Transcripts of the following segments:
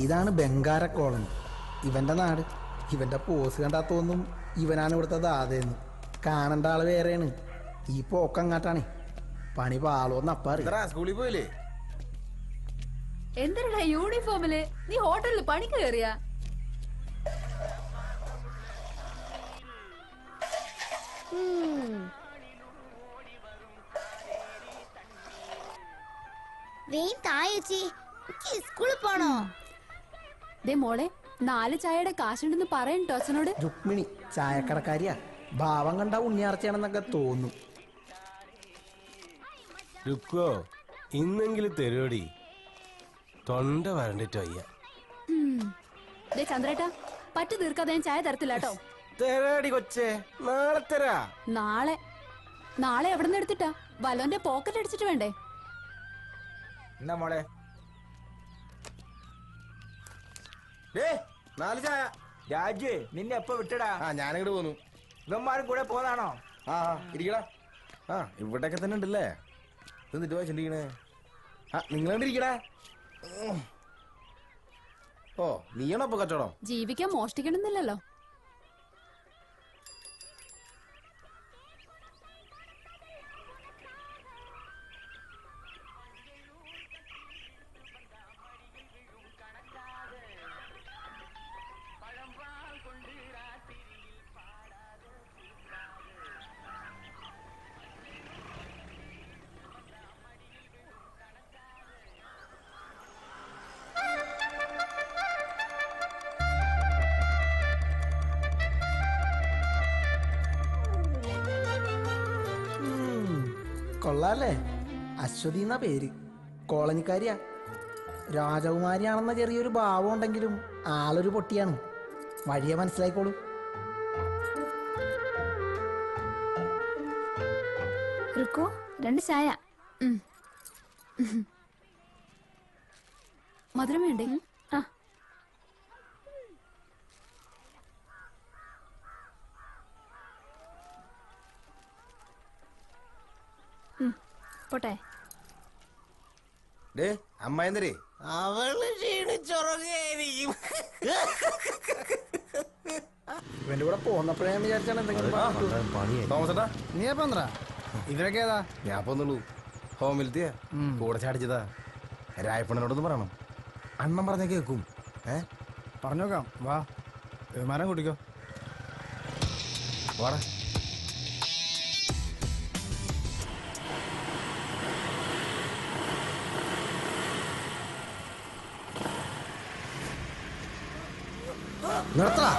ഇതാണ് ബംഗാര കോളനി, ഇവന്റെ നാട്. ഇവന്റെ പോസ് കണ്ടാ തോന്നും ഇവനാണ് ഇവിടുത്തെ ദാതയെന്ന്. കാണേണ്ട ആള് വേറെയാണ്. ഈ പോക്കങ്ങാട്ടാണ്. പണി പാളോന്ന് അപ്പാറി. സ്കൂളിൽ പോയില്ലേ? എന്തിനാ യൂണിഫോമില്? നീ ഹോട്ടലിൽ പണിക്ക് കയറിയാ? സ്കൂളിൽ പോണോ? ദേ മോളെ, 4 ചായയുടെ കാശുണ്ടെന്ന് പറയണ്ടോ അച്ഛനോട്? രുക്മിണി ചായക്കടക്കാരിയാ. ഭാവം കണ്ട ഉണ്ണിയാർച്ചയാണെന്നൊക്കെ തോന്നും. രുക്കോ, ഇന്നെങ്കിലും തരുവടി. തൊണ്ട വരണ്ടിട്ട് വയ്യ. ദേ ചന്ദ്രേട്ടാ, പറ്റു തീർക്കാതെ ഞാൻ ചായ തരത്തില്ല കേട്ടോ. തരാടി കൊച്ചേ, നാളെ തരാ. നാളെ എവിടെ നിന്ന് എടുത്തിട്ടാ? വലോന്റെ പോക്കറ്റ് അടിച്ചിട്ട് വേണ്ടേ? എന്നാ മോളെ, 4 ചായ. രാജു, നിന്നെ എപ്പോ വിട്ടടാ? ഞാനിങ്ങോട്ട് പോന്നു. ഇവന്മാരും കൂടെ പോന്നാണോ? ഇരിക്കടാ. ഇവിടെയൊക്കെ തന്നെ ഉണ്ടല്ലേ. എന്നിട്ട് പോയി ചിന്തിക്കണേ. നിങ്ങൾ കണ്ടിരിക്കടാ. ഓ, നീയാണോ ഇപ്പൊ കച്ചവടം? ജീവിക്കാൻ മോഷ്ടിക്കണമെന്നില്ലല്ലോ. കൊള്ളാല്ലേ? അശ്വതി എന്നാ പേര്. കോളനിക്കാരിയാ. രാജകുമാരിയാണെന്ന ചെറിയൊരു ഭാവം ഉണ്ടെങ്കിലും ആളൊരു പൊട്ടിയാണ്. വഴിയെ മനസ്സിലായിക്കോളൂ. റുക്കോ, 2 ചായ. മധുരം വേണ്ടേ? പോട്ടെ. അമ്മ എന്തരേ? അവള് ക്ഷീണിച്ചുറങ്ങായിരിക്കും. ഇവന്റെ കൂടെ പോന്നപ്പോഴേ ഞാൻ വിചാരിച്ചാണ് എന്തെങ്കിലും തോമസേട്ടാ, നീ എപ്പ ഇവരൊക്കെ ഏതാ? ഞാൻ പോന്നുള്ളൂ. ഹോമിലത്തെയാ, കൂടെ ചാടിച്ചതാ. രായപ്പണ്ണനോടൊന്ന് പറയണം. അണ്ണൻ പറഞ്ഞ കേക്കും. പറഞ്ഞോക്കാം. വാ, വിമാനം കൂട്ടിക്കോ. വാടാ. നിർത്തടാ.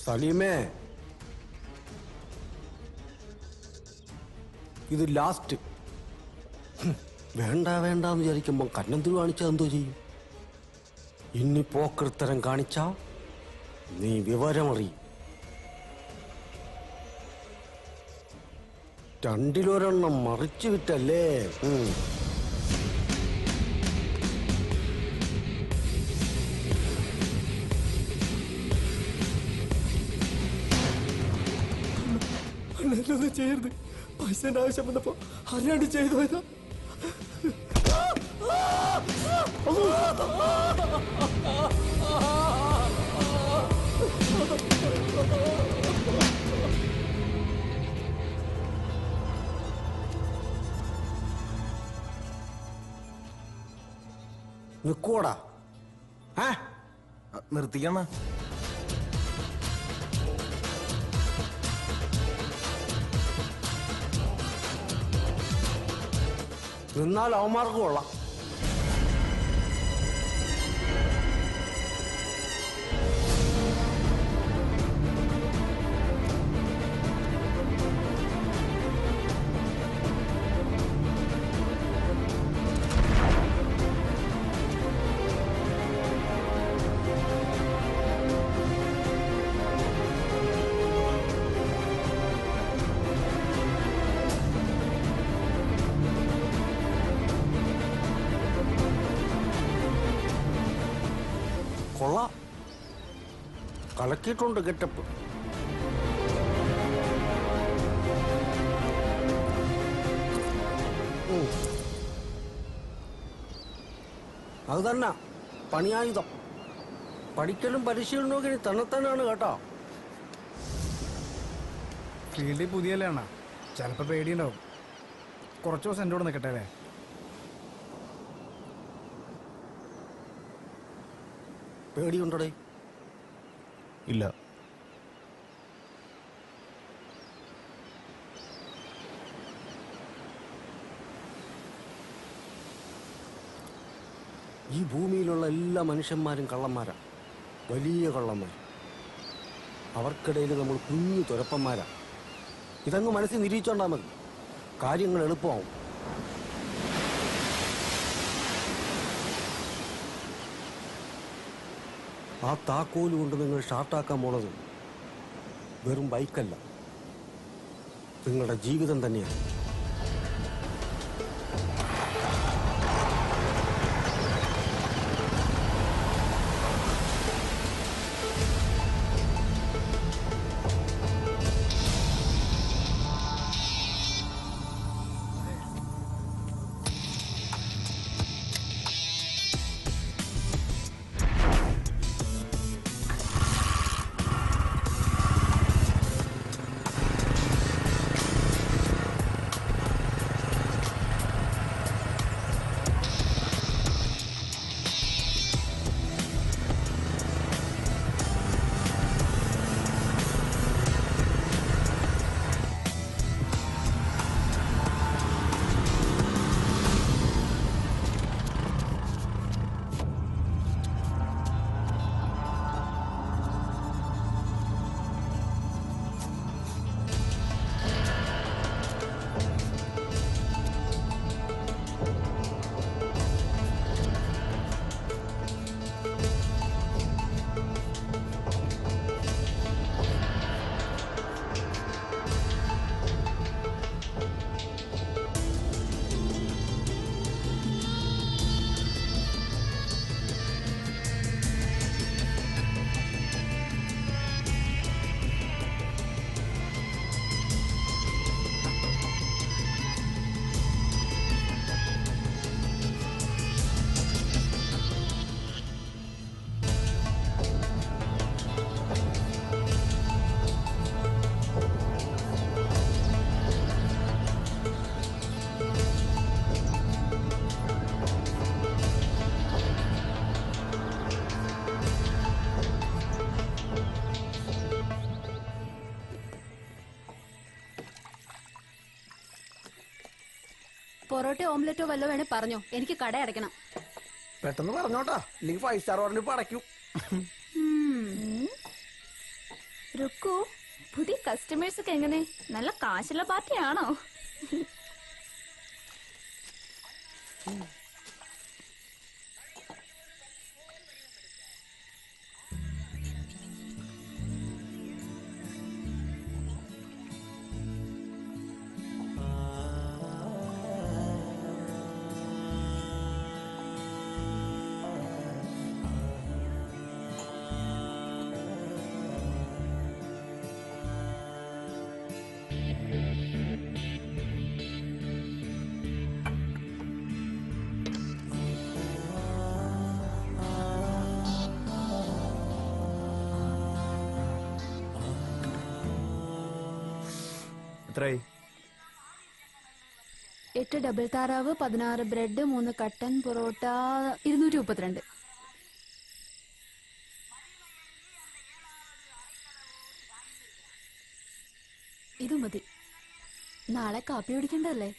സലീമേ, ഇത് ലാസ്റ്റ്. വേണ്ട വേണ്ടെന്ന് വിചാരിക്കുമ്പോ കന്നന്തിരി കാണിച്ചാൽ എന്തോ ചെയ്യും? ഇനി പോക്കൃത്തരം കാണിച്ചാ നീ വിവരമറിയും. 2 മറിച്ചു വിട്ടല്ലേ? എന്നൊന്നും ചെയ്യരുത്. പൈസന്റെ ആവശ്യം വന്നപ്പോ അറിയാണ്ട് ചെയ്തു പോയതാ. നിക്കോടാ. നിർത്തിക്കണ. നിന്നാൽ അവന്മാർക്ക് കൊള്ളാം. കൊള്ളാം, കലക്കിയിട്ടുണ്ട് ഗെറ്റപ്പ്. അത് തന്നെ പണിയായുധം. പഠിക്കലും പരിശീലനവും ഇനി തന്നെത്താനാണ് കേട്ടോ. ഫീൽഡിൽ പുതിയല്ലേ അണ്ണാ, ചിലപ്പോ പേടിയുണ്ടാവും. കുറച്ച് ദിവസം എൻ്റെ കൂടെ നിൽക്കട്ടെ അല്ലേ? പേടിയുണ്ടടേ? ഇല്ല. ഈ ഭൂമിയിലുള്ള എല്ലാ മനുഷ്യന്മാരും കള്ളന്മാരാ, വലിയ കള്ളന്മാർ. അവർക്കിടയിൽ നമ്മൾ കുഞ്ഞു തുരപ്പന്മാരാ. ഇതങ്ങ് മനസ്സിൽ നിരീക്ഷണ്ടാൽ മതി, കാര്യങ്ങൾ എളുപ്പമാവും. ആ താക്കോല് കൊണ്ട് നിങ്ങൾ ഷാർട്ടാക്കാൻ പോണത് വെറും ബൈക്കല്ല, നിങ്ങളുടെ ജീവിതം തന്നെയാണ്. പൊറോട്ട ഓംലെറ്റോ വല്ലോ വേണേ പറഞ്ഞോ, എനിക്ക് കട അടയ്ക്കണം. പെട്ടെന്ന് പറഞ്ഞോട്ടാ, ഇല്ലെങ്കിൽ 5 സ്റ്റാർ ഓർഡർ ഇപ്പൊ അടയ്ക്കും. രുക്കു, പുതിയ കസ്റ്റമേഴ്സ് ഒക്കെ എങ്ങനെ? നല്ല കാശുള്ള പാർട്ടിയാണോ? എത്രയായി? 8 ഡബിൾ താറാവ്, 16 ബ്രെഡ്, 3 കട്ടൻ പൊറോട്ട, 232. ഇത് മതി, നാളെ കാപ്പി കുടിക്കണ്ടല്ലേ?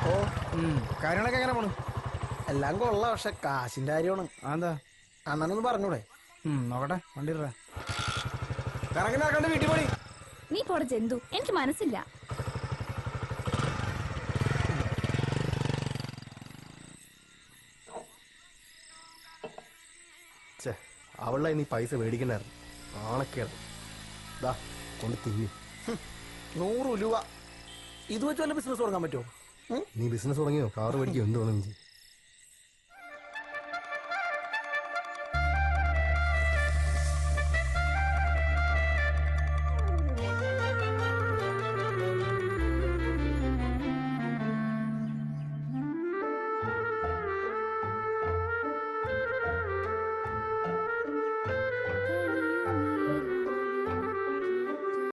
ഓ, കാര്യങ്ങളൊക്കെ എങ്ങനെ പോണു? എല്ലാം കൊള്ളാം, പക്ഷെ കാശിന്റെ കാര്യമാണ്. എന്താ അണ്ണനൊന്ന് പറഞ്ഞൂടെ? നോക്കട്ടെ, വണ്ടി കറങ്ങി നടക്കണ്ട, വീട്ടിൽ പോയി. നീ പോടെ ജന്തു, എനിക്ക് മനസ്സില്ല. അവളെ നീ പൈസ മേടിക്കണ്ടായിരുന്നു, ആണൊക്കെയാണ്. ദാ കൊണ്ട് തിന്നു. 100 രൂപ ഇത് വെച്ച് വല്ല ബിസിനസ് തുടങ്ങാൻ പറ്റുമോ? നീ ബിസിനസ് തുടങ്ങിയോ കാറ് മേടിക്കോ എന്ത് വേണം